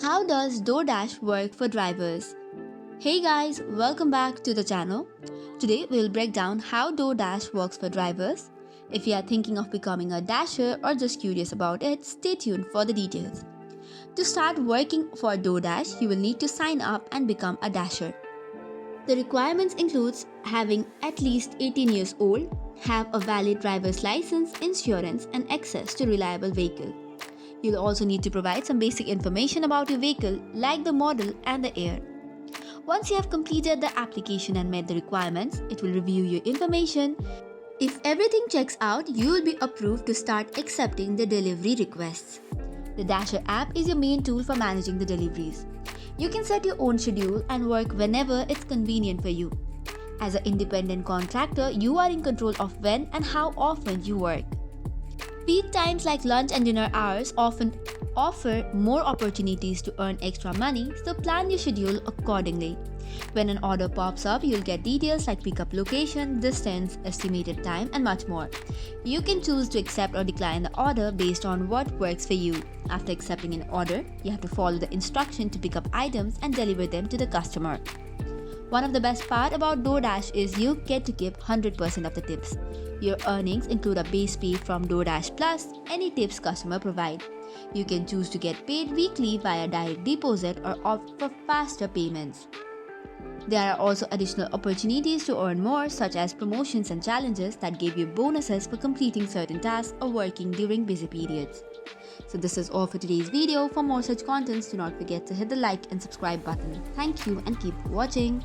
How does Doordash work for drivers? Hey guys, welcome back to the channel. Today we'll break down how Doordash works for drivers. If you are thinking of becoming a dasher or just curious about it, stay tuned for the details. To start working for Doordash, you will need to sign up and become a dasher. The requirements includes having at least 18 years old, have a valid driver's license, insurance and access to reliable vehicle. You'll also need to provide some basic information about your vehicle like the model and the year. Once you have completed the application and met the requirements, it will review your information. If everything checks out, you will be approved to start accepting the delivery requests. The Dasher app is your main tool for managing the deliveries. You can set your own schedule and work whenever it's convenient for you. As an independent contractor, you are in control of when and how often you work. Peak times like lunch and dinner hours often offer more opportunities to earn extra money, so plan your schedule accordingly. When an order pops up, you'll get details like pickup location, distance, estimated time, and much more. You can choose to accept or decline the order based on what works for you. After accepting an order, you have to follow the instruction to pick up items and deliver them to the customer. One of the best part about Doordash is you get to keep 100% of the tips. Your earnings include a base pay from Doordash plus any tips customer provide. You can choose to get paid weekly via direct deposit or opt for faster payments. There are also additional opportunities to earn more, such as promotions and challenges that give you bonuses for completing certain tasks or working during busy periods. So this is all for today's video. For more such contents, do not forget to hit the like and subscribe button. Thank you and keep watching.